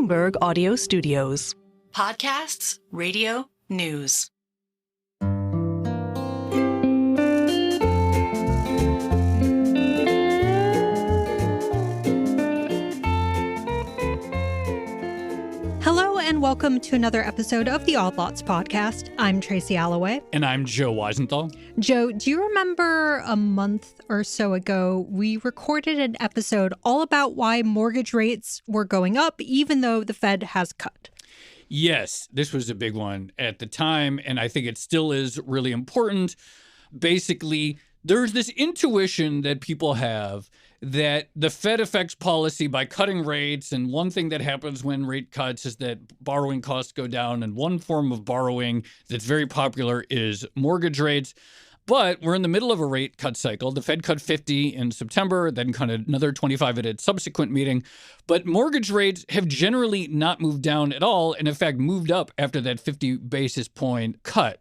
Bloomberg Audio Studios. Podcasts, radio, news. Hello and welcome to another episode of the Odd Lots podcast. I'm Tracy Alloway. And I'm Joe Weisenthal. Joe, do you remember a month or so ago, we recorded an episode all about why mortgage rates were going up, even though the Fed has cut? Yes, this was a big one at the time, and I think it still is really important. Basically, there's this intuition that people have that the Fed affects policy by cutting rates, and one thing that happens when rate cuts is that borrowing costs go down, and one form of borrowing that's very popular is mortgage rates. But we're in the middle of a rate cut cycle. The Fed cut 50 in September, then cut another 25 at its subsequent meeting. But mortgage rates have generally not moved down at all, and in fact moved up after that 50 basis point cut.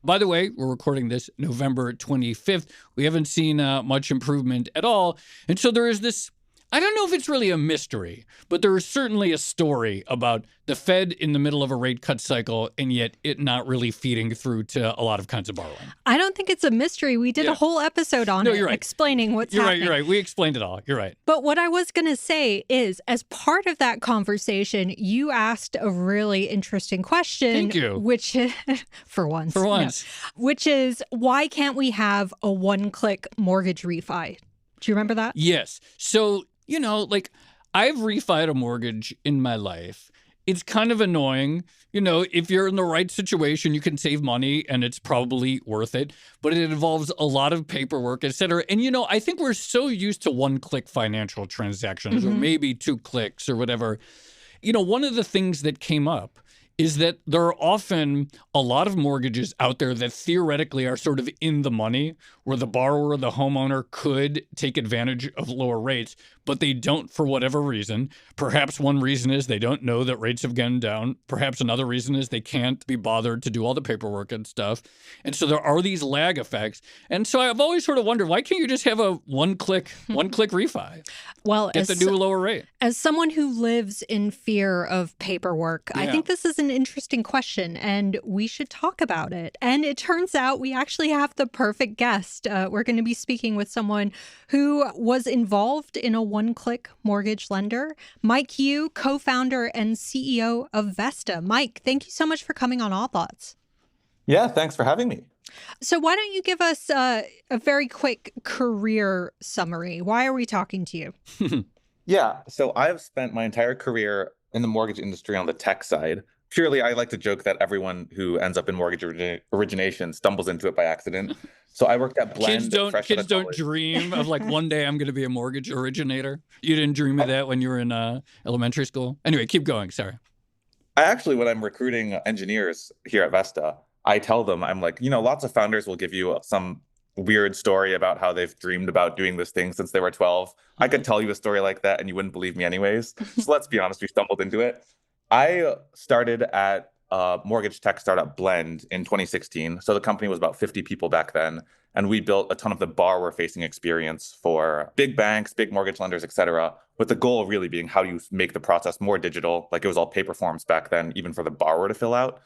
By the way, we're recording this November 25th. We haven't seen much improvement at all. And so there is this, I don't know if it's really a mystery, but there is certainly a story about the Fed in the middle of a rate cut cycle and yet it not really feeding through to a lot of kinds of borrowing. I don't think it's a mystery. We did a whole episode on it, explaining what's happening. You're right. We explained it all. You're right. But what I was going to say is, as part of that conversation, you asked a really interesting question. Thank you. Which, for once. No, which is, why can't we have a one-click mortgage refi? Do you remember that? Yes. So, I've refied a mortgage in my life. It's kind of annoying. If you're in the right situation, you can save money and it's probably worth it. But it involves a lot of paperwork, et cetera. And, I think we're so used to one-click financial transactions or maybe 2 clicks or whatever. One of the things that came up is that there are often a lot of mortgages out there that theoretically are sort of in the money, where the borrower, the homeowner, could take advantage of lower rates, but they don't for whatever reason. Perhaps one reason is they don't know that rates have gone down. Perhaps another reason is they can't be bothered to do all the paperwork and stuff. And so there are these lag effects. And so I've always sort of wondered, why can't you just have a one-click refi? Well, get the new lower rate. As someone who lives in fear of paperwork, I think this is an interesting question, and we should talk about it. And it turns out we actually have the perfect guest. We're going to be speaking with someone who was involved in a one-click mortgage lender, Mike Yu, co-founder and CEO of Vesta. Mike, thank you so much for coming on Odd Lots. Yeah, thanks for having me. So why don't you give us a very quick career summary? Why are we talking to you? Yeah, so I've spent my entire career in the mortgage industry on the tech side. Purely, I like to joke that everyone who ends up in mortgage origination stumbles into it by accident. So I worked at Blend. Kids don't dream of one day I'm going to be a mortgage originator. You didn't dream of that when you were in elementary school? Anyway, keep going. Sorry. When I'm recruiting engineers here at Vesta, I tell them, I'm like, lots of founders will give you some weird story about how they've dreamed about doing this thing since they were 12. I could tell you a story like that and you wouldn't believe me anyways. So let's be honest, we stumbled into it. I started at a mortgage tech startup Blend in 2016. So the company was about 50 people back then. And we built a ton of the borrower-facing experience for big banks, big mortgage lenders, et cetera, with the goal really being how do you make the process more digital? It was all paper forms back then, even for the borrower to fill out.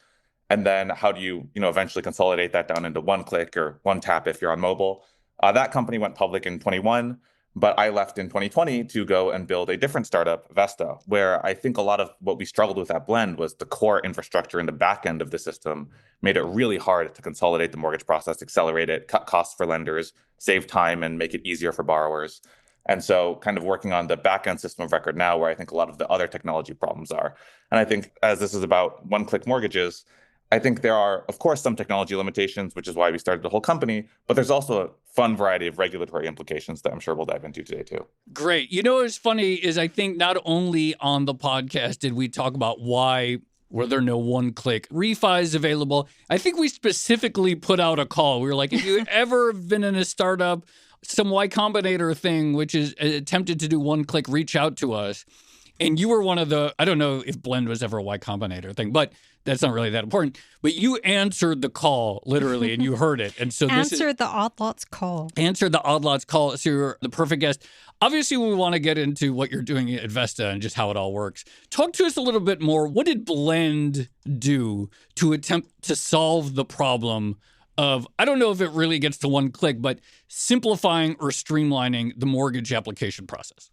And then how do you, eventually consolidate that down into one click or one tap if you're on mobile? That company went public in 21. But I left in 2020 to go and build a different startup, Vesta, where I think a lot of what we struggled with at Blend was the core infrastructure in the back end of the system made it really hard to consolidate the mortgage process, accelerate it, cut costs for lenders, save time, and make it easier for borrowers. And so kind of working on the back end system of record now, where I think a lot of the other technology problems are. And I think as this is about one-click mortgages, I think there are, of course, some technology limitations, which is why we started the whole company, but there's also a fun variety of regulatory implications that I'm sure we'll dive into today, too. Great. What's funny is I think not only on the podcast did we talk about why were there no one-click refis available, I think we specifically put out a call. We were like, if you've ever been in a startup, some Y Combinator thing, which is attempted to do one-click, reach out to us. And you were one of the, I don't know if Blend was ever a Y Combinator thing, but that's not really that important. But you answered the call, literally, and you heard it. And so Answered the odd lots call. Answered the odd lots call. So you're the perfect guest. Obviously, we want to get into what you're doing at Vesta and just how it all works. Talk to us a little bit more. What did Blend do to attempt to solve the problem of, I don't know if it really gets to one click, but simplifying or streamlining the mortgage application process?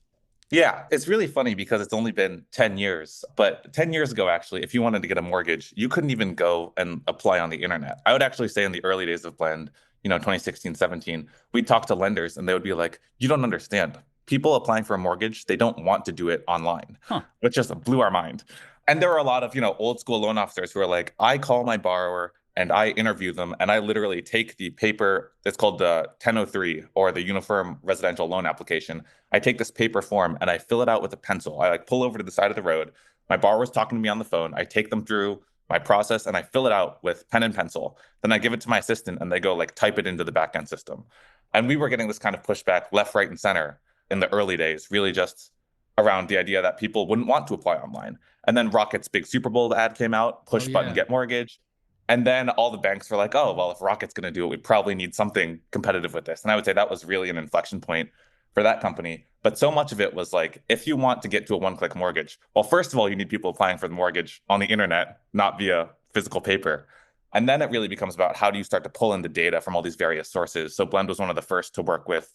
Yeah, it's really funny because it's only been 10 years. But 10 years ago, actually, if you wanted to get a mortgage, you couldn't even go and apply on the internet. I would actually say in the early days of Blend, 2016, 17, we'd talk to lenders and they would be like, you don't understand. People applying for a mortgage, they don't want to do it online, which just blew our mind. And there were a lot of, old school loan officers who are like, I call my borrower and I interview them and I literally take the paper, it's called the 1003 or the Uniform Residential Loan Application. I take this paper form and I fill it out with a pencil. I pull over to the side of the road. My borrower's talking to me on the phone. I take them through my process and I fill it out with pen and pencil. Then I give it to my assistant and they go type it into the backend system. And we were getting this kind of pushback left, right, and center in the early days, really just around the idea that people wouldn't want to apply online. And then Rocket's big Super Bowl ad came out, push button, get mortgage. And then all the banks were like, oh, well, if Rocket's going to do it, we probably need something competitive with this. And I would say that was really an inflection point for that company. But so much of it was like, if you want to get to a one-click mortgage, well, first of all, you need people applying for the mortgage on the internet, not via physical paper. And then it really becomes about how do you start to pull in the data from all these various sources. So Blend was one of the first to work with,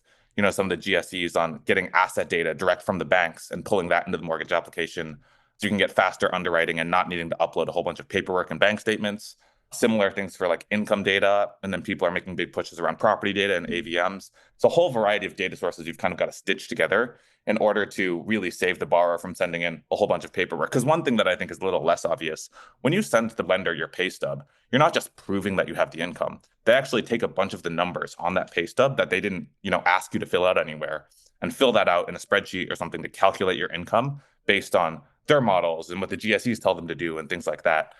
some of the GSEs on getting asset data direct from the banks and pulling that into the mortgage application so you can get faster underwriting and not needing to upload a whole bunch of paperwork and bank statements. Similar things for income data. And then people are making big pushes around property data and AVMs. So a whole variety of data sources you've kind of got to stitch together in order to really save the borrower from sending in a whole bunch of paperwork. Because one thing that I think is a little less obvious, when you send the lender your pay stub, you're not just proving that you have the income. They actually take a bunch of the numbers on that pay stub that they didn't, ask you to fill out anywhere and fill that out in a spreadsheet or something to calculate your income based on their models and what the GSEs tell them to do and things like that.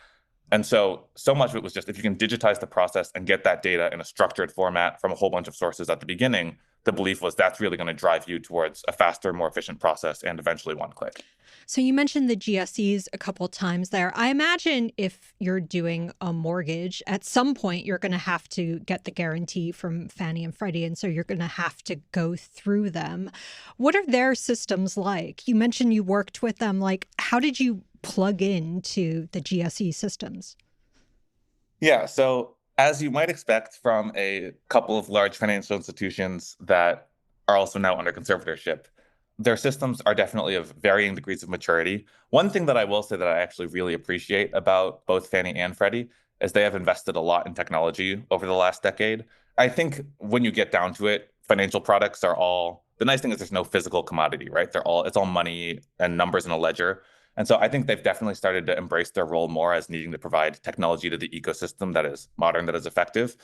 And so much of it was just if you can digitize the process and get that data in a structured format from a whole bunch of sources at the beginning, the belief was that's really going to drive you towards a faster, more efficient process and eventually one click. So you mentioned the GSEs a couple of times there. I imagine if you're doing a mortgage, at some point you're going to have to get the guarantee from Fannie and Freddie, and so you're going to have to go through them. What are their systems like? You mentioned you worked with them. How did you plug into the GSE systems? Yeah, so as you might expect from a couple of large financial institutions that are also now under conservatorship, their systems are definitely of varying degrees of maturity. One thing that I will say that I actually really appreciate about both Fannie and Freddie is they have invested a lot in technology over the last decade. I think when you get down to it, financial products are all, the nice thing is there's no physical commodity, right? It's all money and numbers in a ledger. And so I think they've definitely started to embrace their role more as needing to provide technology to the ecosystem that is modern, that is effective.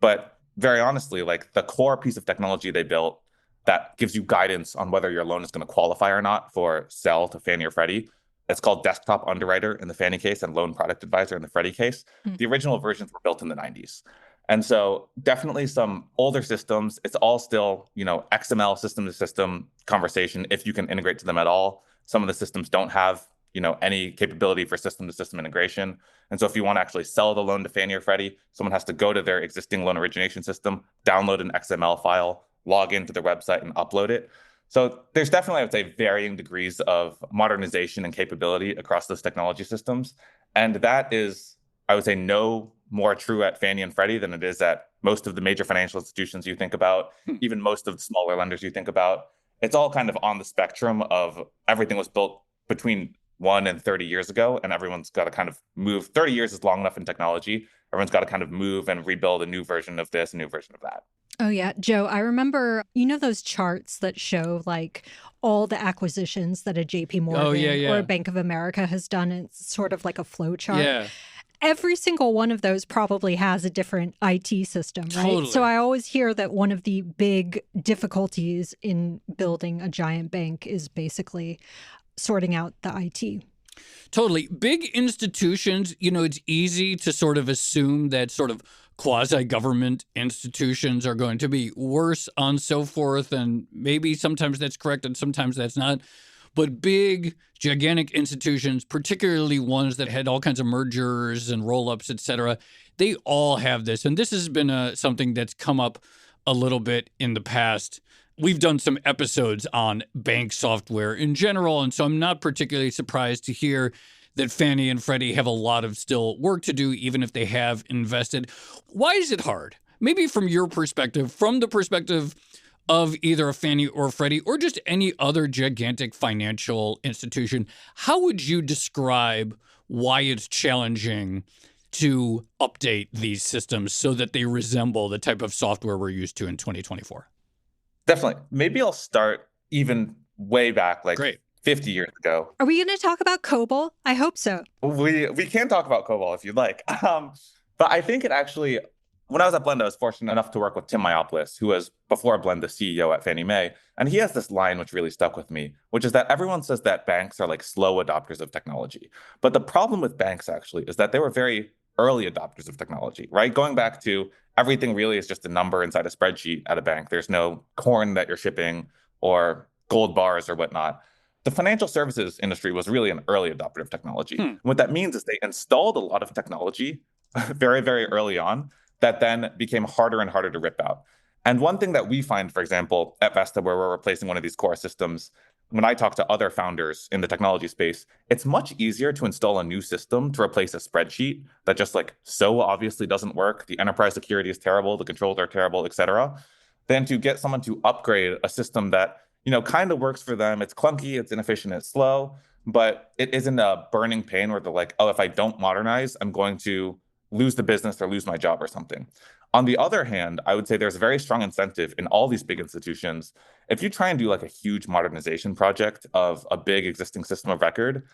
But very honestly, the core piece of technology they built that gives you guidance on whether your loan is going to qualify or not for sell to Fannie or Freddie, it's called Desktop Underwriter in the Fannie case and Loan Product Advisor in the Freddie case. The original versions were built in the 90s. And so definitely some older systems. It's all still, XML system to system conversation if you can integrate to them at all. Some of the systems don't have any capability for system-to-system integration. And so if you want to actually sell the loan to Fannie or Freddie, someone has to go to their existing loan origination system, download an XML file, log into their website and upload it. So there's definitely, I would say, varying degrees of modernization and capability across those technology systems. And that is, I would say, no more true at Fannie and Freddie than it is at most of the major financial institutions you think about, even most of the smaller lenders you think about. It's all kind of on the spectrum of everything was built between 1 and 30 years ago, and everyone's got to kind of move. 30 years is long enough in technology. Everyone's got to kind of move and rebuild a new version of this, a new version of that. Oh, yeah. Joe, I remember, those charts that show all the acquisitions that a JP Morgan or a Bank of America has done. It's sort of like a flow chart. Yeah. Every single one of those probably has a different IT system, right? Totally. So I always hear that one of the big difficulties in building a giant bank is basically sorting out the IT. Totally. Big institutions, it's easy to sort of assume that sort of quasi-government institutions are going to be worse on so forth. And maybe sometimes that's correct and sometimes that's not. But big, gigantic institutions, particularly ones that had all kinds of mergers and roll-ups, et cetera, they all have this. And this has been something that's come up a little bit in the past. We've done some episodes on bank software in general, and so I'm not particularly surprised to hear that Fannie and Freddie have a lot of still work to do, even if they have invested. Why is it hard? Maybe from your perspective, from the perspective of either a Fannie or Freddie or just any other gigantic financial institution, how would you describe why it's challenging to update these systems so that they resemble the type of software we're used to in 2024? Definitely. Maybe I'll start even way back, like Great. 50 years ago. Are we going to talk about COBOL? I hope so. We can talk about COBOL if you'd like. But I think it actually, when I was at Blend, I was fortunate enough to work with Tim Myopoulos, who was before Blend the CEO at Fannie Mae. And he has this line which really stuck with me, which is that everyone says that banks are like slow adopters of technology. But the problem with banks actually is that they were very early adopters of technology, right? Going back to everything really is just a number inside a spreadsheet at a bank. There's no corn that you're shipping or gold bars or whatnot. The financial services industry was really an early adopter of technology. What that means is they installed a lot of technology very, very early on that then became harder and harder to rip out. And one thing that we find, for example, at Vesta, where we're replacing one of these core systems, when I talk to other founders in the technology space, it's much easier to install a new system to replace a spreadsheet that just like so obviously doesn't work. The enterprise security is terrible, the controls are terrible, et cetera, than to get someone to upgrade a system that, you know, kind of works for them. It's clunky, it's inefficient, it's slow, but it isn't a burning pain where they're like, oh, if I don't modernize, I'm going to lose the business or lose my job or something. On the other hand, I would say there's a very strong incentive in all these big institutions. If you try and do like a huge modernization project of a big existing system of record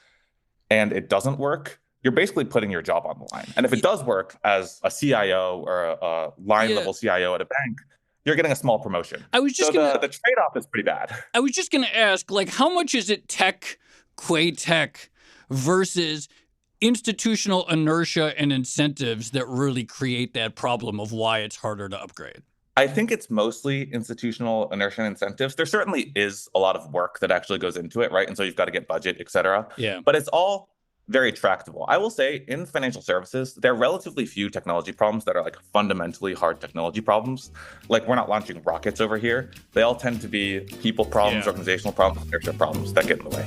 and it doesn't work, you're basically putting your job on the line. And if it does work as a CIO or a line level CIO at a bank, you're getting a small promotion. The trade-off is pretty bad. I was just going to ask, like, how much is it tech, tech versus institutional inertia and incentives that really create that problem of why it's harder to upgrade? I think it's mostly institutional inertia and incentives. There certainly is a lot of work that actually goes into it, right? And so you've got to get budget, et cetera. Yeah. But it's all very tractable. I will say in financial services, there are relatively few technology problems that are like fundamentally hard technology problems. Like we're not launching rockets over here. They all tend to be people problems, organizational problems, inertia problems that get in the way.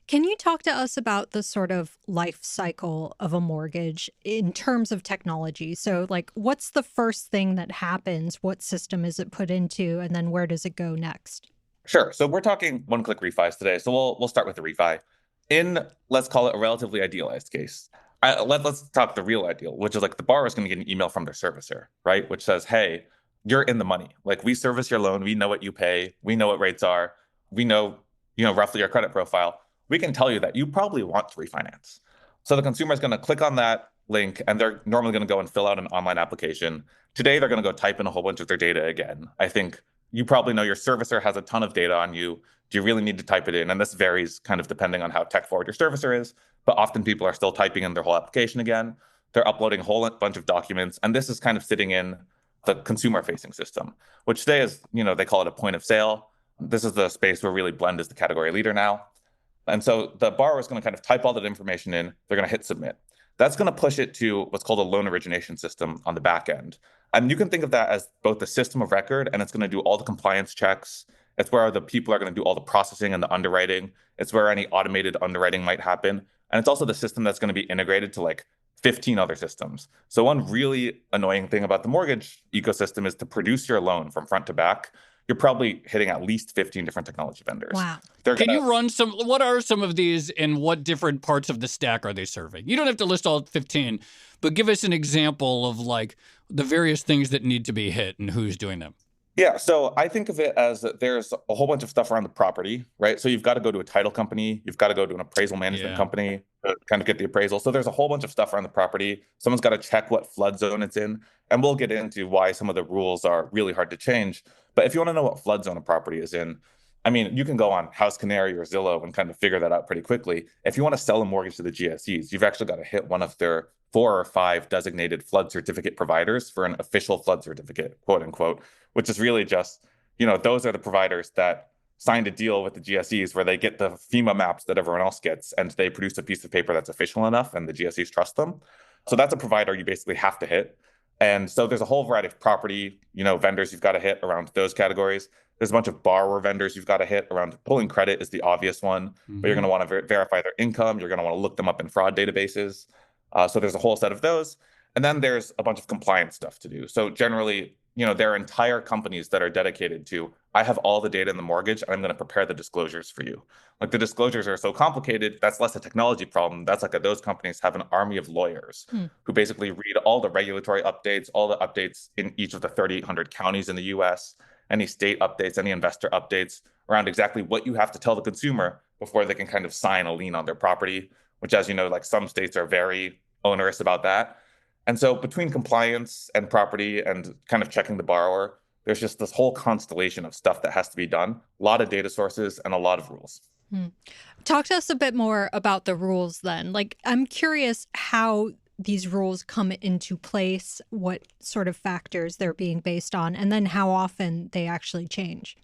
Can you talk to us about the sort of life cycle of a mortgage in terms of technology? So like, what's the first thing that happens? What system is it put into? And then where does it go next? Sure. So we're talking one-click refis today. So we'll start with the refi. In, let's call it a relatively idealized case. Let's talk the real ideal, which is like the borrower is going to get an email from their servicer, right? Which says, hey, you're in the money. Like we service your loan. We know what you pay. We know what rates are. We know, roughly your credit profile. We can tell you that you probably want to refinance. So the consumer is going to click on that link and they're normally going to go and fill out an online application. Today, they're going to go type in a whole bunch of their data again. I think you probably know your servicer has a ton of data on you. Do you really need to type it in? And this varies kind of depending on how tech forward your servicer is. But often people are still typing in their whole application again. They're uploading a whole bunch of documents. And this is kind of sitting in the consumer facing system, which today is, they call it a point of sale. This is the space where really Blend is the category leader now. And so the borrower is going to kind of type all that information in. They're going to hit submit. That's going to push it to what's called a loan origination system on the back end. And you can think of that as both the system of record, and it's going to do all the compliance checks. It's where the people are going to do all the processing and the underwriting. It's where any automated underwriting might happen. And it's also the system that's going to be integrated to like 15 other systems. So one really annoying thing about the mortgage ecosystem is to produce your loan from front to back. You're probably hitting at least 15 different technology vendors. Wow. Can you run what are some of these and what different parts of the stack are they serving? You don't have to list all 15, but give us an example of like the various things that need to be hit and who's doing them. Yeah, so I think of it as there's a whole bunch of stuff around the property, right? So you've got to go to a title company, you've got to go to an appraisal management company to kind of get the appraisal. So there's a whole bunch of stuff around the property. Someone's got to check what flood zone it's in. And we'll get into why some of the rules are really hard to change. But if you want to know what flood zone a property is in, I mean, you can go on House Canary or Zillow and kind of figure that out pretty quickly. If you want to sell a mortgage to the GSEs, you've actually got to hit one of their 4 or 5 designated flood certificate providers for an official flood certificate, quote unquote, which is really just, those are the providers that signed a deal with the GSEs where they get the FEMA maps that everyone else gets, and they produce a piece of paper that's official enough and the GSEs trust them. So that's a provider you basically have to hit. And so there's a whole variety of property, vendors you've got to hit around those categories. There's a bunch of borrower vendors you've got to hit around. Pulling credit is the obvious one, but you're going to want to verify their income. You're going to want to look them up in fraud databases. So there's a whole set of those. And then there's a bunch of compliance stuff to do. So generally, there are entire companies that are dedicated to, I have all the data in the mortgage, and I'm going to prepare the disclosures for you. Like, the disclosures are so complicated, that's less a technology problem. That's like those companies have an army of lawyers who basically read all the regulatory updates, all the updates in each of the 3,800 counties in the US, any state updates, any investor updates around exactly what you have to tell the consumer before they can kind of sign a lien on their property, which, as you know, like, some states are very onerous about that. And so between compliance and property and kind of checking the borrower, there's just this whole constellation of stuff that has to be done, a lot of data sources and a lot of rules. Talk to us a bit more about the rules then. Like, I'm curious how these rules come into place, what sort of factors they're being based on, and then how often they actually change.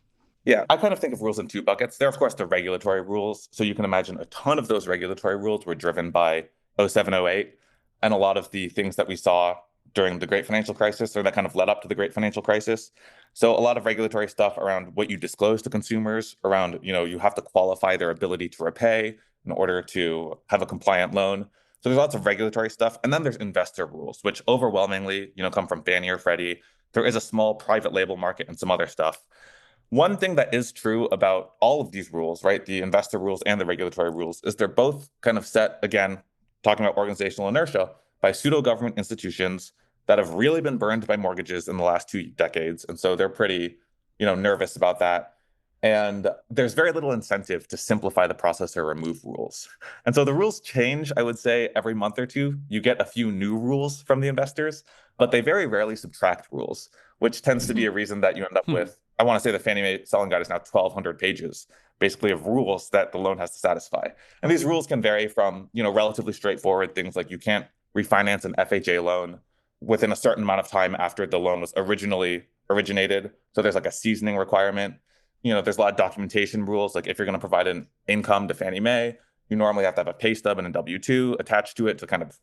Yeah, I kind of think of rules in 2 buckets. There are, of course, the regulatory rules. So you can imagine a ton of those regulatory rules were driven by 07, 08. And a lot of the things that we saw during the Great Financial Crisis, or that kind of led up to the Great Financial Crisis. So a lot of regulatory stuff around what you disclose to consumers, around, you have to qualify their ability to repay in order to have a compliant loan. So there's lots of regulatory stuff. And then there's investor rules, which overwhelmingly, come from Fannie or Freddie. There is a small private label market and some other stuff. One thing that is true about all of these rules, right, the investor rules and the regulatory rules, is they're both kind of set, again, talking about organizational inertia, by pseudo-government institutions that have really been burned by mortgages in the last 2 decades. And so they're pretty, nervous about that. And there's very little incentive to simplify the process or remove rules. And so the rules change, I would say, every month or two. You get a few new rules from the investors, but they very rarely subtract rules, which tends to be a reason that you end up with, I want to say the Fannie Mae selling guide is now 1,200 pages, basically, of rules that the loan has to satisfy. And these rules can vary from, relatively straightforward things like you can't refinance an FHA loan within a certain amount of time after the loan was originally originated. So there's like a seasoning requirement. There's a lot of documentation rules. Like, if you're going to provide an income to Fannie Mae, you normally have to have a pay stub and a W-2 attached to it to kind of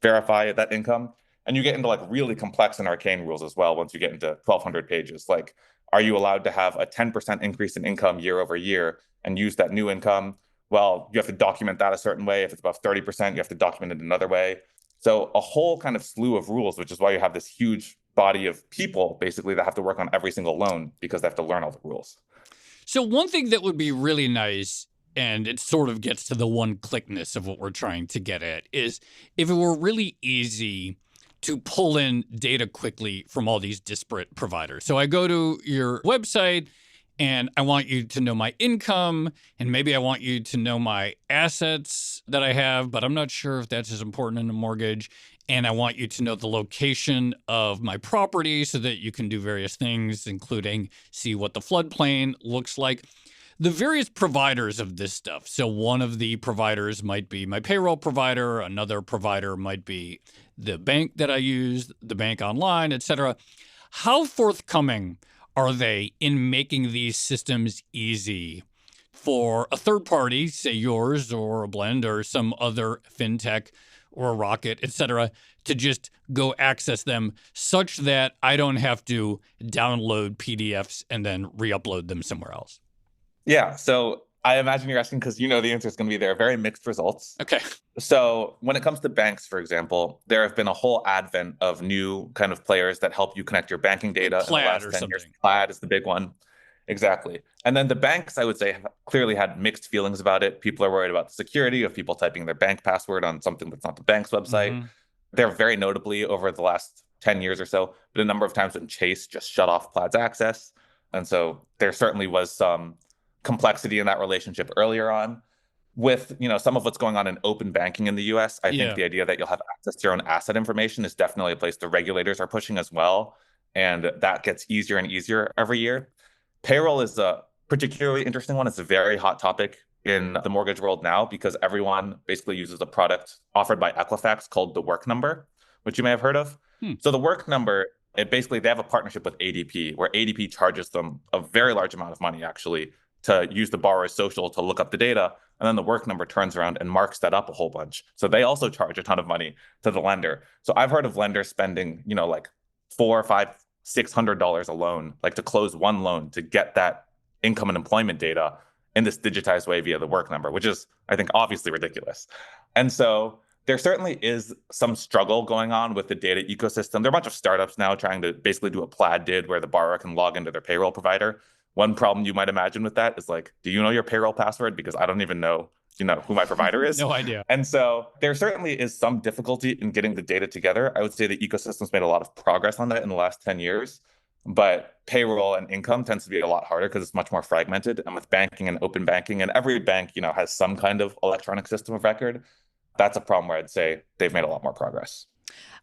verify that income. And you get into like really complex and arcane rules as well once you get into 1,200 pages. Like, are you allowed to have a 10% increase in income year over year and use that new income? Well, you have to document that a certain way. If it's above 30%, you have to document it another way. So a whole kind of slew of rules, which is why you have this huge body of people basically that have to work on every single loan because they have to learn all the rules. So one thing that would be really nice, and it sort of gets to the one-clickness of what we're trying to get at, is if it were really easy to pull in data quickly from all these disparate providers. So I go to your website and I want you to know my income, and maybe I want you to know my assets that I have, but I'm not sure if that's as important in a mortgage. And I want you to know the location of my property so that you can do various things, including see what the floodplain looks like. The various providers of this stuff. So one of the providers might be my payroll provider. Another provider might be the bank that I use, the bank online, et cetera. How forthcoming are they in making these systems easy for a third party, say yours or a Blend or some other fintech or a Rocket, et cetera, to just go access them such that I don't have to download PDFs and then re-upload them somewhere else? Yeah, so I imagine you're asking because the answer is going to be there are very mixed results. Okay. So when it comes to banks, for example, there have been a whole advent of new kind of players that help you connect your banking data. Plaid in the last or 10 something. years. Plaid is the big one. Exactly. And then the banks, I would say, have clearly had mixed feelings about it. People are worried about the security of people typing their bank password on something that's not the bank's website. Mm-hmm. They're very notably over the last 10 years or so, but a number of times when Chase just shut off Plaid's access. And so there certainly was some complexity in that relationship earlier on. With some of what's going on in open banking in the US, I think the idea that you'll have access to your own asset information is definitely a place the regulators are pushing as well. And that gets easier and easier every year. Payroll is a particularly interesting one. It's a very hot topic in the mortgage world now because everyone basically uses a product offered by Equifax called the work number, which you may have heard of. So the work number, they have a partnership with ADP where ADP charges them a very large amount of money actually to use the borrower's social to look up the data. And then the work number turns around and marks that up a whole bunch. So they also charge a ton of money to the lender. So I've heard of lenders spending, like $400, $500, $600 a loan, like to close one loan to get that income and employment data in this digitized way via the work number, which is, I think, obviously ridiculous. And so there certainly is some struggle going on with the data ecosystem. There are a bunch of startups now trying to basically do what Plaid did, where the borrower can log into their payroll provider. One problem you might imagine with that is like, do you know your payroll password? Because I don't even know, who my provider is. No idea. And so there certainly is some difficulty in getting the data together. I would say the ecosystem's made a lot of progress on that in the last 10 years. But payroll and income tends to be a lot harder because it's much more fragmented. And with banking and open banking, and every bank, has some kind of electronic system of record, that's a problem where I'd say they've made a lot more progress.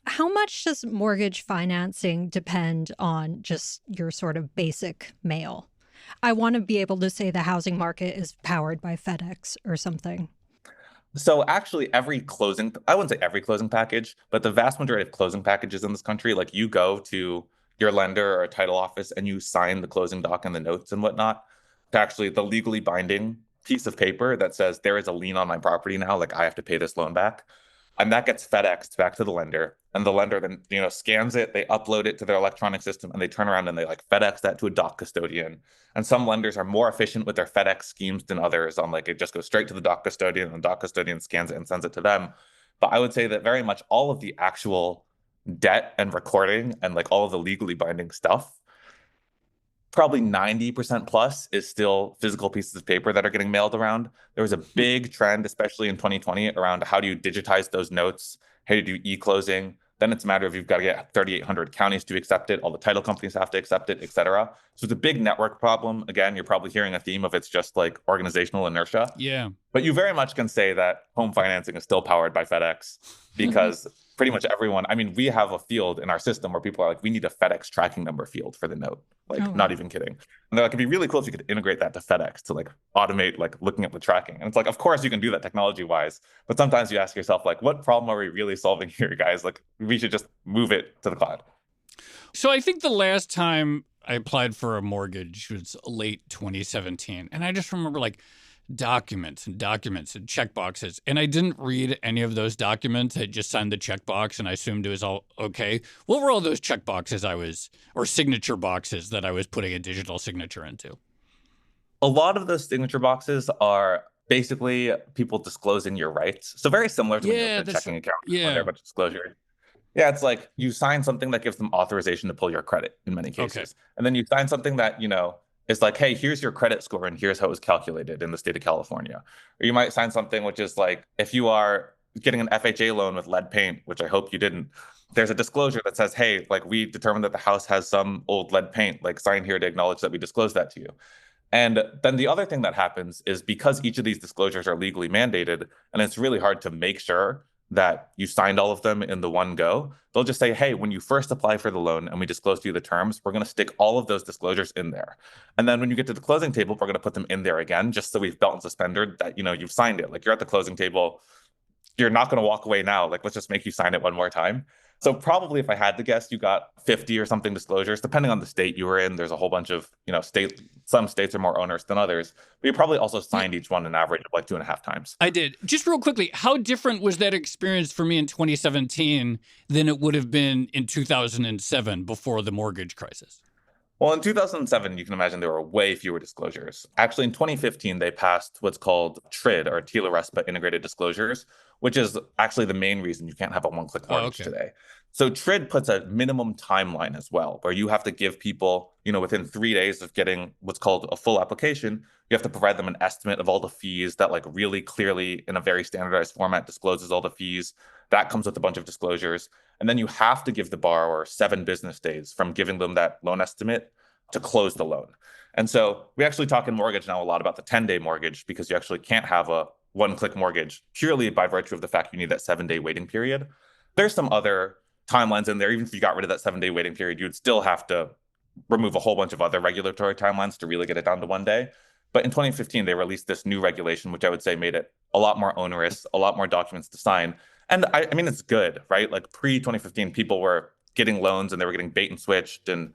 How much does mortgage financing depend on just your sort of basic mail? I want to be able to say the housing market is powered by FedEx or something. So actually I wouldn't say every closing package, but the vast majority of closing packages in this country, like you go to your lender or a title office and you sign the closing doc and the notes and whatnot, to actually the legally binding piece of paper that says there is a lien on my property now, like I have to pay this loan back. And that gets FedExed back to the lender. And the lender then, scans it, they upload it to their electronic system, and they turn around and they like FedEx that to a doc custodian. And some lenders are more efficient with their FedEx schemes than others on like it just goes straight to the doc custodian and the doc custodian scans it and sends it to them. But I would say that very much all of the actual debt and recording and like all of the legally binding stuff, probably 90% plus is still physical pieces of paper that are getting mailed around. There was a big trend, especially in 2020, around how do you digitize those notes? How do you do e-closing? Then it's a matter of you've got to get 3,800 counties to accept it. All the title companies have to accept it, et cetera. So it's a big network problem. Again, you're probably hearing a theme of it's just like organizational inertia. Yeah. But you very much can say that home financing is still powered by FedEx because pretty much everyone, we have a field in our system where people are like, we need a FedEx tracking number field for the note. Not even kidding. And they're like, it'd be really cool if you could integrate that to FedEx to like automate like looking at the tracking. And it's like, of course you can do that technology wise, but sometimes you ask yourself like, what problem are we really solving here, guys? Like we should just move it to the cloud. So I think the last time I applied for a mortgage was late 2017. And I just remember like documents and checkboxes. And I didn't read any of those documents. I just signed the checkbox and I assumed it was all okay. What were all those checkboxes or signature boxes that I was putting a digital signature into? A lot of those signature boxes are basically people disclosing your rights. So very similar to when you open a checking account. There are a bunch of disclosure. Yeah, it's like you sign something that gives them authorization to pull your credit in many cases. Okay. And then you sign something that, it's like, hey, here's your credit score and here's how it was calculated in the state of California. Or you might sign something which is like, if you are getting an FHA loan with lead paint, which I hope you didn't, there's a disclosure that says, hey, like we determined that the house has some old lead paint, like sign here to acknowledge that we disclosed that to you. And then the other thing that happens is because each of these disclosures are legally mandated, and it's really hard to make sure that you signed all of them in the one go, they'll just say, hey, when you first apply for the loan and we disclose to you the terms, we're going to stick all of those disclosures in there. And then when you get to the closing table, we're going to put them in there again, just so we've belt and suspended that, you've signed it. Like you're at the closing table, you're not going to walk away now. Like, let's just make you sign it one more time. So probably if I had to guess, you got 50 or something disclosures, depending on the state you were in. There's a whole bunch of, some states are more onerous than others. But you probably also signed each one an average of like 2.5 times. I did. Just real quickly, how different was that experience for me in 2017 than it would have been in 2007 before the mortgage crisis? Well, in 2007, you can imagine there were way fewer disclosures. Actually, in 2015, they passed what's called TRID, or TILA RESPA integrated disclosures, which is actually the main reason you can't have a one-click mortgage today. So TRID puts a minimum timeline as well, where you have to give people, within 3 days of getting what's called a full application, you have to provide them an estimate of all the fees that like really clearly in a very standardized format discloses all the fees. That comes with a bunch of disclosures. And then you have to give the borrower 7 business days from giving them that loan estimate to close the loan. And so we actually talk in mortgage now a lot about the 10-day mortgage because you actually can't have a one-click mortgage purely by virtue of the fact you need that 7-day waiting period. There's some other timelines in there. Even if you got rid of that 7-day waiting period, you'd still have to remove a whole bunch of other regulatory timelines to really get it down to one day. But in 2015, they released this new regulation, which I would say made it a lot more onerous, a lot more documents to sign. And I mean, it's good, right? Like pre-2015, people were getting loans and they were getting bait and switched, and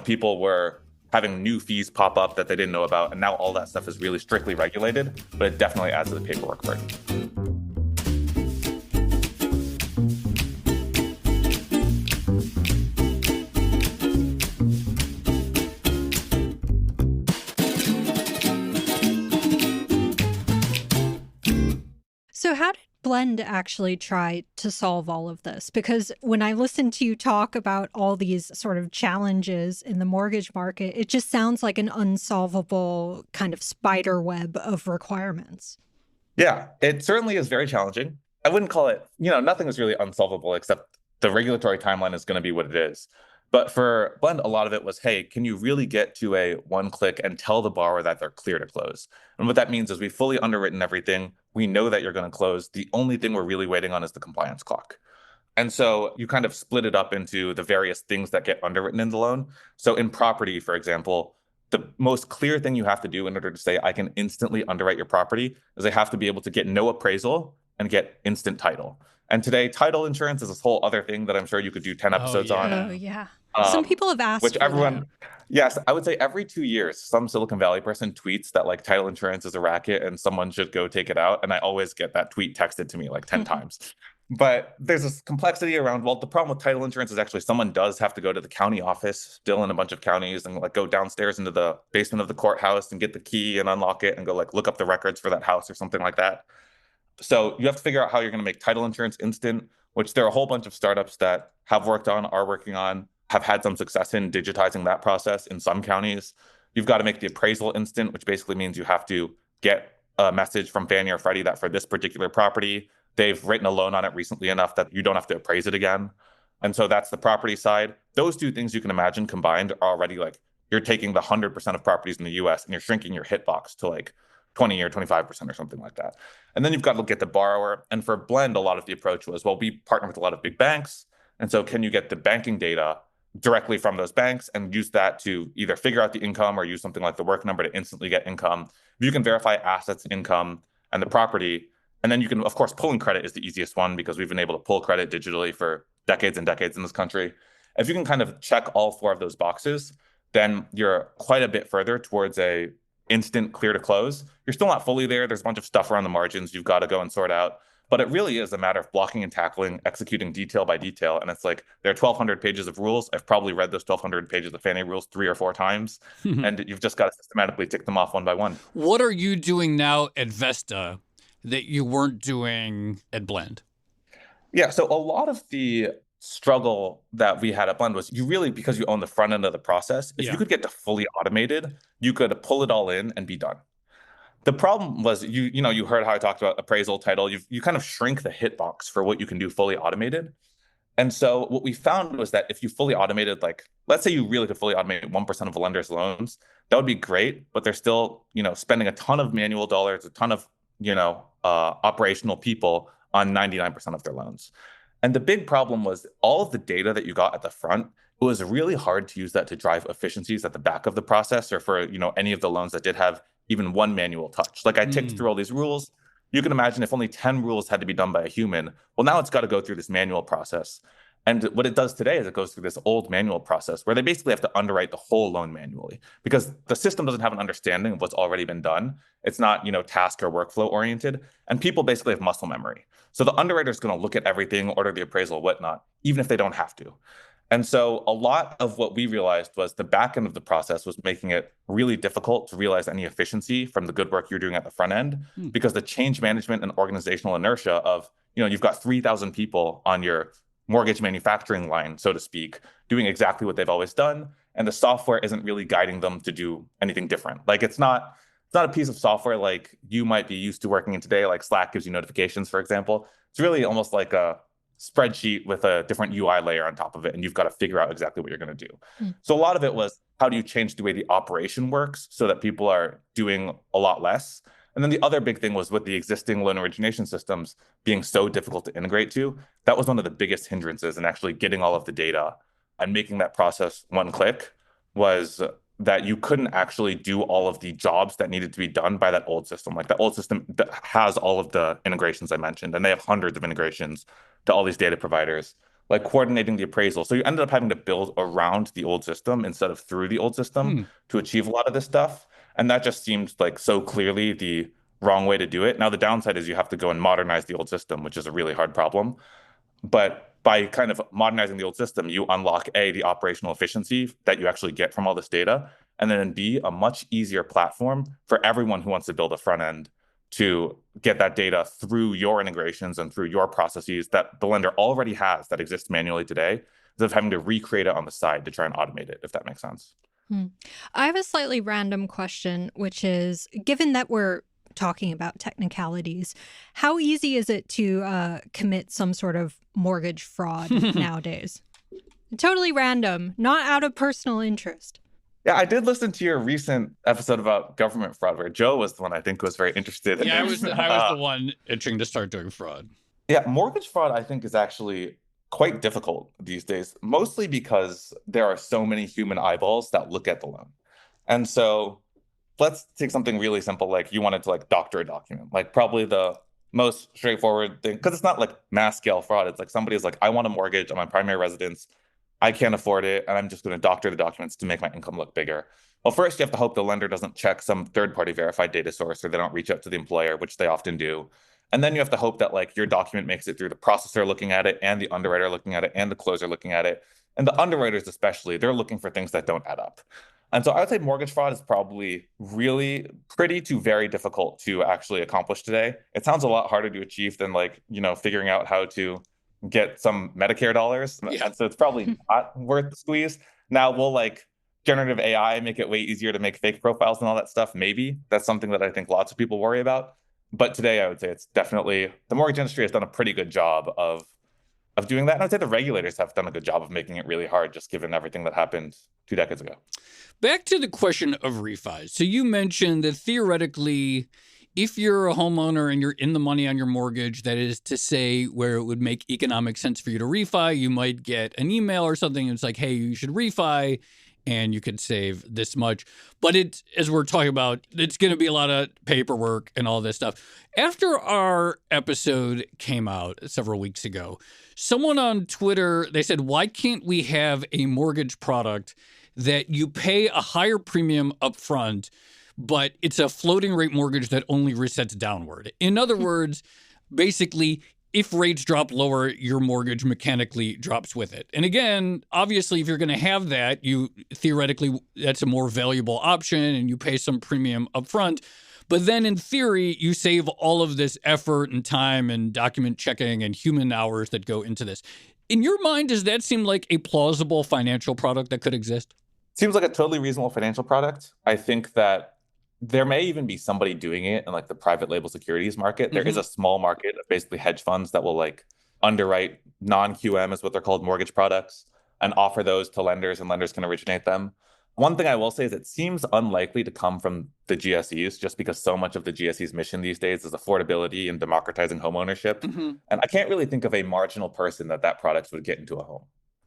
people were having new fees pop up that they didn't know about. And now all that stuff is really strictly regulated, but it definitely adds to the paperwork burden. So how did Blend actually try to solve all of this? Because when I listen to you talk about all these sort of challenges in the mortgage market, it just sounds like an unsolvable kind of spider web of requirements. Yeah, it certainly is very challenging. I wouldn't call it, nothing is really unsolvable except the regulatory timeline is going to be what it is. But for Blend, a lot of it was, hey, can you really get to a one click and tell the borrower that they're clear to close? And what that means is we've fully underwritten everything. We know that you're going to close. The only thing we're really waiting on is the compliance clock. And so you kind of split it up into the various things that get underwritten in the loan. So in property, for example, the most clear thing you have to do in order to say I can instantly underwrite your property is I have to be able to get no appraisal and get instant title. And today, title insurance is this whole other thing that I'm sure you could do 10 episodes on. Oh, yeah. Some people have asked which for everyone, that. yes, I would say every 2 years, some Silicon Valley person tweets that like title insurance is a racket and someone should go take it out. And I always get that tweet texted to me like 10 times. But there's this complexity around, well, the problem with title insurance is actually someone does have to go to the county office, still in a bunch of counties, and like go downstairs into the basement of the courthouse and get the key and unlock it and go like look up the records for that house or something like that. So you have to figure out how you're going to make title insurance instant, which there are a whole bunch of startups that have worked on, are working on, have had some success in digitizing that process in some counties. You've got to make the appraisal instant, which basically means you have to get a message from Fannie or Freddie that for this particular property, they've written a loan on it recently enough that you don't have to appraise it again. And so that's the property side. Those two things you can imagine combined are already like you're taking the 100% of properties in the US and you're shrinking your hitbox to like 20 or 25% or something like that. And then you've got to look at the borrower. And for Blend, a lot of the approach was, well, we partner with a lot of big banks. And so can you get the banking data directly from those banks and use that to either figure out the income or use something like the work number to instantly get income? If you can verify assets, income, and the property, and then you can, of course, pulling credit is the easiest one because we've been able to pull credit digitally for decades and decades in this country. If you can kind of check all four of those boxes, then you're quite a bit further towards a instant clear to close. You're still not fully there. There's a bunch of stuff around the margins you've got to go and sort out. But it really is a matter of blocking and tackling, executing detail by detail. And it's like there are 1,200 pages of rules. I've probably read those 1,200 pages of Fannie rules 3 or 4 times. And you've just got to systematically tick them off one by one. What are you doing now at Vesta that you weren't doing at Blend? Yeah, so a lot of the struggle that we had at Blend was you really, because you own the front end of the process, if you could get to fully automated, you could pull it all in and be done. The problem was you heard how I talked about appraisal, title. You kind of shrink the hitbox for what you can do fully automated. And so what we found was that if you fully automated, like, let's say you really could fully automate 1% of a lender's loans, that would be great, but they're still, spending a ton of manual dollars, a ton of, operational people on 99% of their loans. And the big problem was all of the data that you got at the front, it was really hard to use that to drive efficiencies at the back of the process or for, any of the loans that did have even one manual touch. Like I ticked through all these rules. You can imagine if only 10 rules had to be done by a human, well, now it's got to go through this manual process. And what it does today is it goes through this old manual process where they basically have to underwrite the whole loan manually because the system doesn't have an understanding of what's already been done. It's not, task or workflow oriented. And people basically have muscle memory. So the underwriter is going to look at everything, order the appraisal, whatnot, even if they don't have to. And so a lot of what we realized was the back end of the process was making it really difficult to realize any efficiency from the good work you're doing at the front end because the change management and organizational inertia of, you've got 3,000 people on your mortgage manufacturing line, so to speak, doing exactly what they've always done. And the software isn't really guiding them to do anything different. Like it's not a piece of software like you might be used to working in today, like Slack gives you notifications, for example. It's really almost like a spreadsheet with a different UI layer on top of it, and you've got to figure out exactly what you're going to do. So a lot of it was how do you change the way the operation works so that people are doing a lot less? And then the other big thing was with the existing loan origination systems being so difficult to integrate to, that was one of the biggest hindrances in actually getting all of the data and making that process one click was that you couldn't actually do all of the jobs that needed to be done by that old system. Like the old system that has all of the integrations I mentioned, and they have hundreds of integrations to all these data providers, like coordinating the appraisal. So you ended up having to build around the old system instead of through the old system to achieve a lot of this stuff. And that just seemed like so clearly the wrong way to do it. Now, the downside is you have to go and modernize the old system, which is a really hard problem. But by kind of modernizing the old system, you unlock A, the operational efficiency that you actually get from all this data, and then B, a much easier platform for everyone who wants to build a front end to get that data through your integrations and through your processes that the lender already has that exist manually today, instead of having to recreate it on the side to try and automate it, if that makes sense. I have a slightly random question, which is, given that we're talking about technicalities, how easy is it to commit some sort of mortgage fraud nowadays? Totally random, not out of personal interest. Yeah, I did listen to your recent episode about government fraud, where Joe was the one I think was very interested in. Yeah, I was the one itching to start doing fraud. Yeah, mortgage fraud, I think, is actually quite difficult these days, mostly because there are so many human eyeballs that look at the loan. And so let's take something really simple, like you wanted to like doctor a document, like probably the most straightforward thing, because it's not like mass scale fraud. It's like somebody's like, I want a mortgage on my primary residence. I can't afford it, and I'm just going to doctor the documents to make my income look bigger. Well, first, you have to hope the lender doesn't check some third-party verified data source, or they don't reach out to the employer, which they often do. And then you have to hope that like your document makes it through the processor looking at it, and the underwriter looking at it, and the closer looking at it. And the underwriters especially, they're looking for things that don't add up. And so I would say mortgage fraud is probably really pretty to very difficult to actually accomplish today. It sounds a lot harder to achieve than like, figuring out how to get some Medicare dollars. Yeah. And so it's probably not worth the squeeze. Now, will like generative AI make it way easier to make fake profiles and all that stuff? Maybe. That's something that I think lots of people worry about. But today, I would say it's definitely, the mortgage industry has done a pretty good job of doing that. And I'd say the regulators have done a good job of making it really hard, just given everything that happened 2 decades ago. Back to the question of refis. So you mentioned that theoretically, if you're a homeowner and you're in the money on your mortgage, that is to say where it would make economic sense for you to refi, you might get an email or something. And it's like, hey, you should refi and you could save this much. But it's, as we're talking about, it's going to be a lot of paperwork and all this stuff. After our episode came out several weeks ago, someone on Twitter, they said, why can't we have a mortgage product that you pay a higher premium up front, but it's a floating rate mortgage that only resets downward? In other words, basically, if rates drop lower, your mortgage mechanically drops with it. And again, obviously, if you're going to have that, you theoretically, that's a more valuable option and you pay some premium up front. But then in theory, you save all of this effort and time and document checking and human hours that go into this. In your mind, does that seem like a plausible financial product that could exist? Seems like a totally reasonable financial product. I think that there may even be somebody doing it in like the private label securities market. There is a small market of basically hedge funds that will like underwrite non-QM is what they're called, mortgage products, and offer those to lenders, and lenders can originate them. One thing I will say is it seems unlikely to come from the GSEs, just because so much of the GSE's mission these days is affordability and democratizing homeownership. And I can't really think of a marginal person that product would get into a home.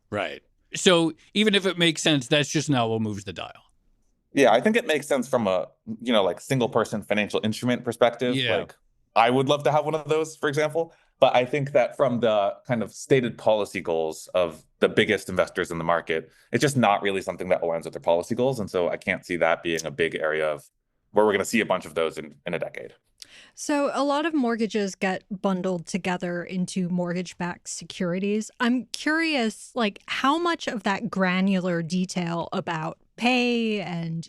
Right. So even if it makes sense, that's just not what moves the dial. Yeah, I think it makes sense from a, like single person financial instrument perspective. Yeah. Like I would love to have one of those, for example. But I think that from the kind of stated policy goals of the biggest investors in the market, it's just not really something that aligns with their policy goals. And so I can't see that being a big area of where we're going to see a bunch of those in a decade. So a lot of mortgages get bundled together into mortgage-backed securities. I'm curious, like, how much of that granular detail about pay and,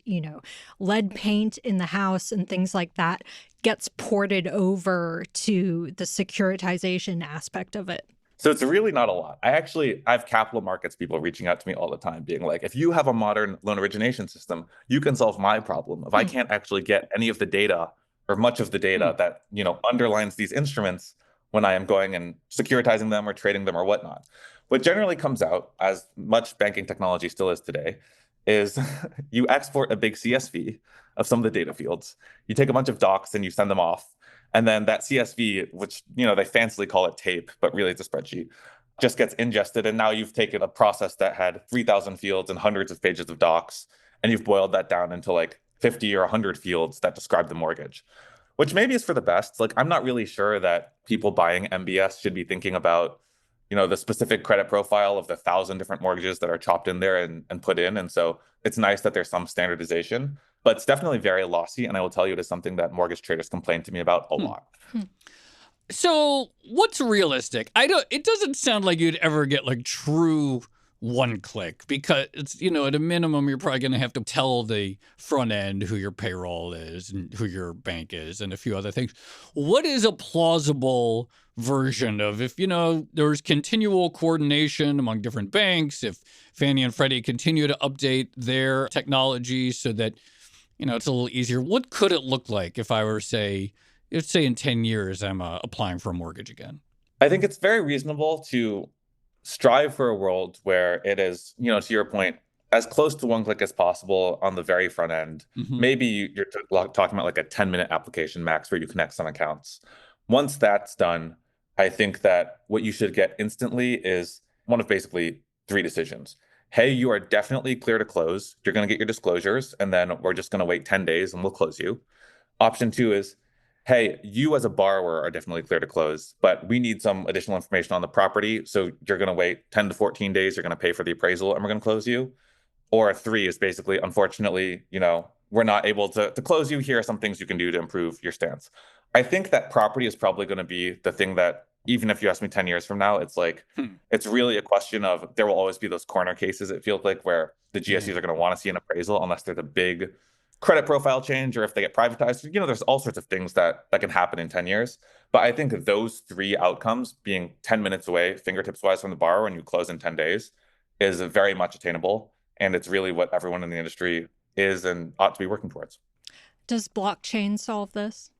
lead paint in the house and things like that gets ported over to the securitization aspect of it? So it's really not a lot. I have capital markets people reaching out to me all the time being like, if you have a modern loan origination system, you can solve my problem. If I can't actually get any of the data or much of the data that, underlines these instruments when I am going and securitizing them or trading them or whatnot. What generally comes out, as much banking technology still is today, is you export a big CSV of some of the data fields. You take a bunch of docs and you send them off. And then that CSV, which, they fancily call it tape, but really it's a spreadsheet, just gets ingested. And now you've taken a process that had 3,000 fields and hundreds of pages of docs, and you've boiled that down into like 50 or 100 fields that describe the mortgage, which maybe is for the best. Like, I'm not really sure that people buying MBS should be thinking about, the specific credit profile of the 1,000 different mortgages that are chopped in there and put in. And so it's nice that there's some standardization, but it's definitely very lossy. And I will tell you, it is something that mortgage traders complain to me about a lot. So what's realistic? It doesn't sound like you'd ever get like true one click, because it's, at a minimum, you're probably going to have to tell the front end who your payroll is and who your bank is and a few other things. What is a plausible version of, if, there's continual coordination among different banks, if Fannie and Freddie continue to update their technology so that, it's a little easier? What could it look like if I were let's say in 10 years, I'm applying for a mortgage again? I think it's very reasonable to strive for a world where it is, to your point, as close to one click as possible on the very front end. Mm-hmm. Maybe you're talking about like a 10-minute application max where you connect some accounts. Once that's done, I think that what you should get instantly is one of basically 3 decisions. Hey, you are definitely clear to close. You're going to get your disclosures, and then we're just going to wait 10 days and we'll close you. Option 2 is, hey, you as a borrower are definitely clear to close, but we need some additional information on the property. So you're going to wait 10 to 14 days. You're going to pay for the appraisal and we're going to close you. Or 3 is basically, unfortunately, we're not able to close you. Here are some things you can do to improve your stance. I think that property is probably going to be the thing that, even if you ask me 10 years from now, it's like, it's really a question of, there will always be those corner cases, it feels like, where the GSEs are going to want to see an appraisal unless there's a big credit profile change, or if they get privatized. There's all sorts of things that can happen in 10 years. But I think those 3 outcomes, being 10 minutes away, fingertips wise from the borrower, and you close in 10 days, is very much attainable. And it's really what everyone in the industry is and ought to be working towards. Does blockchain solve this?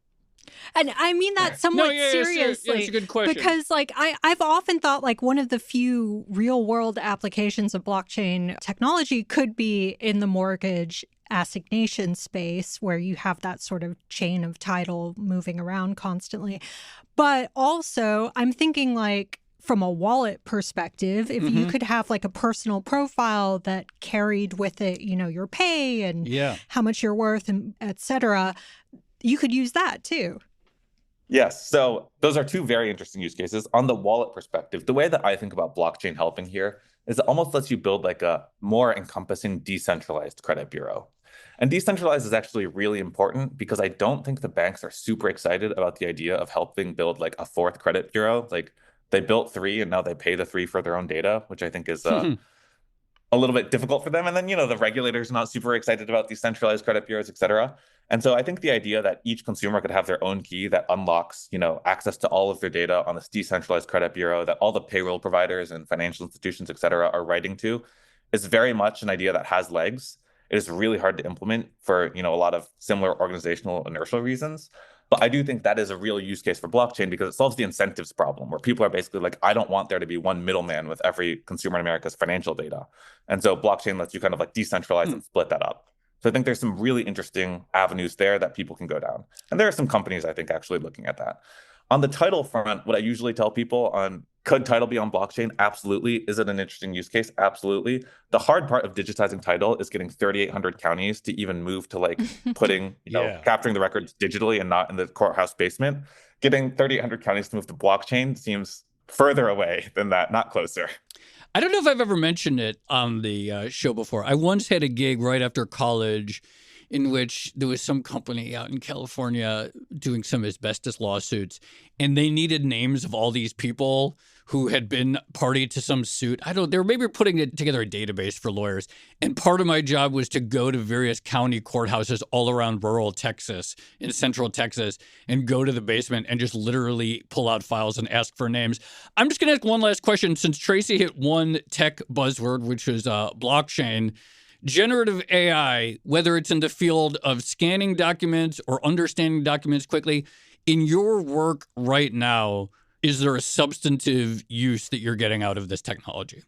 And I mean that somewhat seriously. It's a good question. Because I've often thought like one of the few real world applications of blockchain technology could be in the mortgage assignation space, where you have that sort of chain of title moving around constantly. But also I'm thinking like from a wallet perspective, if you could have like a personal profile that carried with it, your pay and how much you're worth and et cetera, you could use that too. Yes. So those are 2 very interesting use cases. On the wallet perspective, the way that I think about blockchain helping here is it almost lets you build like a more encompassing decentralized credit bureau. And decentralized is actually really important because I don't think the banks are super excited about the idea of helping build like a 4th credit bureau. Like, they built 3 and now they pay the 3 for their own data, which I think is a little bit difficult for them. And then, the regulators are not super excited about decentralized credit bureaus, et cetera. And so I think the idea that each consumer could have their own key that unlocks, access to all of their data on this decentralized credit bureau that all the payroll providers and financial institutions, et cetera, are writing to is very much an idea that has legs. It is really hard to implement for, a lot of similar organizational inertial reasons. But I do think that is a real use case for blockchain because it solves the incentives problem, where people are basically like, I don't want there to be one middleman with every consumer in America's financial data. And so blockchain lets you kind of like decentralize and split that up. So I think there's some really interesting avenues there that people can go down. And there are some companies, I think, actually looking at that. On the title front, what I usually tell people on, could title be on blockchain? Absolutely. Is it an interesting use case? Absolutely. The hard part of digitizing title is getting 3,800 counties to even move to like putting, capturing the records digitally and not in the courthouse basement. Getting 3,800 counties to move to blockchain seems further away than that, not closer. I don't know if I've ever mentioned it on the show before. I once had a gig right after college in which there was some company out in California doing some asbestos lawsuits, and they needed names of all these people who had been party to some suit. They were maybe putting together a database for lawyers. And part of my job was to go to various county courthouses all around rural Texas, in central Texas, and go to the basement and just literally pull out files and ask for names. I'm just going to ask one last question. Since Tracy hit one tech buzzword, which was blockchain, generative AI, whether it's in the field of scanning documents or understanding documents quickly, in your work right now, is there a substantive use that you're getting out of this technology?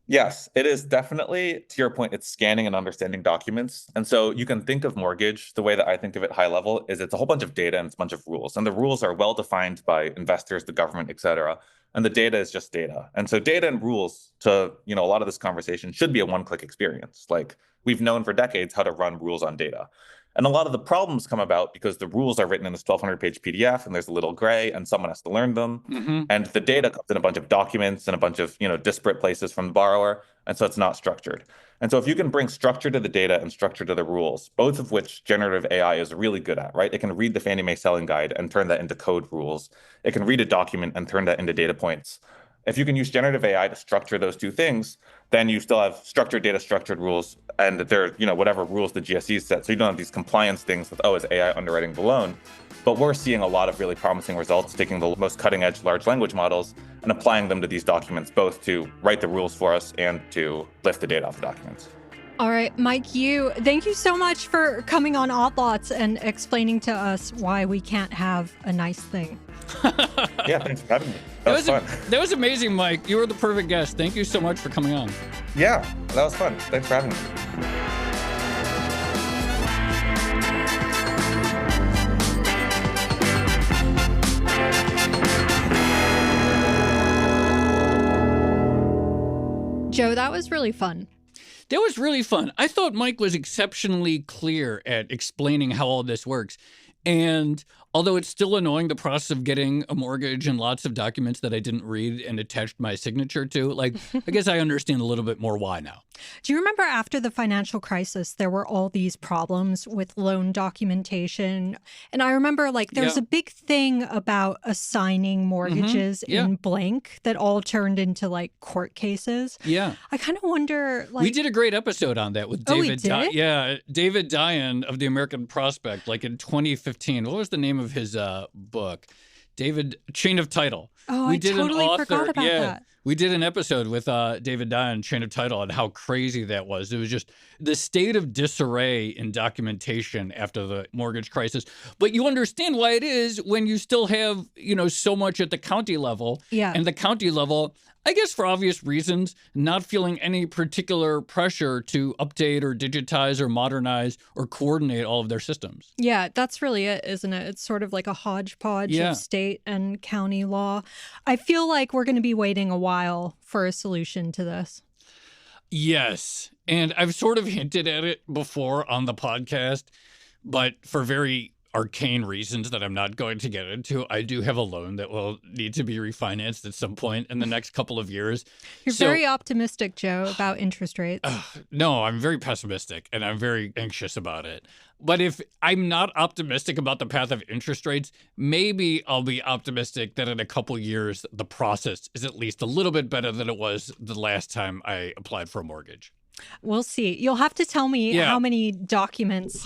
Yes, it is definitely, to your point, it's scanning and understanding documents. And so you can think of mortgage, the way that I think of it high level is it's a whole bunch of data and it's a bunch of rules. And the rules are well defined by investors, the government, et cetera. and the data is just data. And so data and rules to, a lot of this conversation should be a one-click experience. Like, we've known for decades how to run rules on data. And a lot of the problems come about because the rules are written in this 1,200-page PDF, and there's a little gray, and someone has to learn them. And the data comes in a bunch of documents and a bunch of, disparate places from the borrower, and so it's not structured. And so if you can bring structure to the data and structure to the rules, both of which generative AI is really good at, right? It can read the Fannie Mae selling guide and turn that into code rules. It can read a document and turn that into data points. If you can use generative AI to structure those two things, then you still have structured data, structured rules, and they're, whatever rules the GSE set. So you don't have these compliance things with, is AI underwriting the loan? But we're seeing a lot of really promising results, taking the most cutting edge large language models and applying them to these documents, both to write the rules for us and to lift the data off the documents. All right, Mike, thank you so much for coming on Odd Lots and explaining to us why we can't have a nice thing. Yeah, thanks for having me. That was fun. That was amazing, Mike. You were the perfect guest. Thank you so much for coming on. Yeah, that was fun. Thanks for having me. Joe, that was really fun. That was really fun. I thought Mike was exceptionally clear at explaining how all this works. And although it's still annoying, the process of getting a mortgage and lots of documents that I didn't read and attached my signature to, I guess I understand a little bit more why now. Do you remember after the financial crisis, there were all these problems with loan documentation? And I remember there was a big thing about assigning mortgages in blank that all turned into court cases. Yeah. I kind of wonder we did a great episode on that with David. David Dion of the American Prospect, in 2015. What was the name of his book? David, Chain of Title. Oh, I totally forgot about that. We did an episode with David Dion, Chain of Title, and how crazy that was. It was just the state of disarray in documentation after the mortgage crisis. But you understand why it is when you still have, so much at the county level. Yeah. And the county level, I guess for obvious reasons, not feeling any particular pressure to update or digitize or modernize or coordinate all of their systems. Yeah, that's really it, isn't it? It's sort of like a hodgepodge of state and county law. I feel like we're going to be waiting a while for a solution to this. Yes. And I've sort of hinted at it before on the podcast, but for very arcane reasons that I'm not going to get into, I do have a loan that will need to be refinanced at some point in the next couple of years. You're very optimistic, Joe, about interest rates. No, I'm very pessimistic and I'm very anxious about it. But if I'm not optimistic about the path of interest rates, maybe I'll be optimistic that in a couple years, the process is at least a little bit better than it was the last time I applied for a mortgage. We'll see. You'll have to tell me how many documents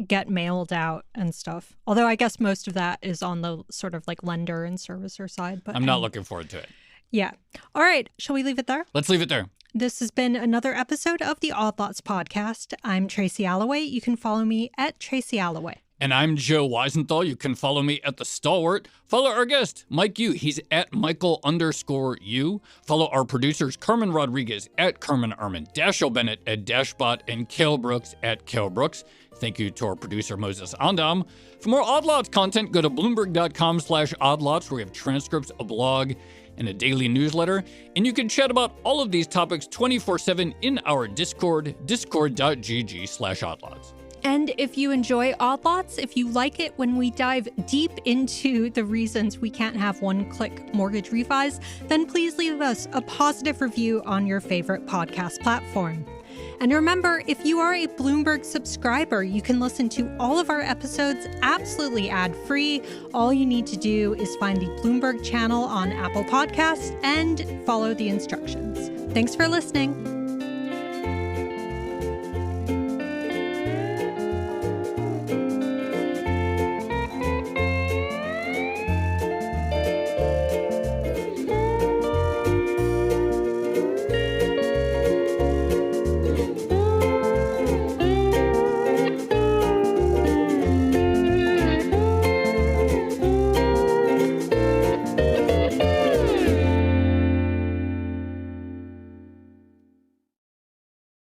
get mailed out and stuff. Although I guess most of that is on the sort of lender and servicer side. But I'm not looking forward to it. Yeah. All right. Shall we leave it there? Let's leave it there. This has been another episode of the Odd Lots podcast. I'm Tracy Alloway. You can follow me at Tracy Alloway. And I'm Joe Weisenthal. You can follow me at The Stalwart. Follow our guest, Mike Yu. He's at Michael_U. Follow our producers, Carmen Rodriguez at Carmen Armin, Dashiell Bennett at Dashbot, and Cale Brooks at Cale Brooks. Thank you to our producer, Moses Andam. For more Odd Lots content, go to Bloomberg.com/oddlots, where we have transcripts, a blog, and a daily newsletter. And you can chat about all of these topics 24/7 in our Discord, discord.gg/oddlots. And if you enjoy Odd Lots, if you like it when we dive deep into the reasons we can't have one-click mortgage refis, then please leave us a positive review on your favorite podcast platform. And remember, if you are a Bloomberg subscriber, you can listen to all of our episodes absolutely ad-free. All you need to do is find the Bloomberg channel on Apple Podcasts and follow the instructions. Thanks for listening.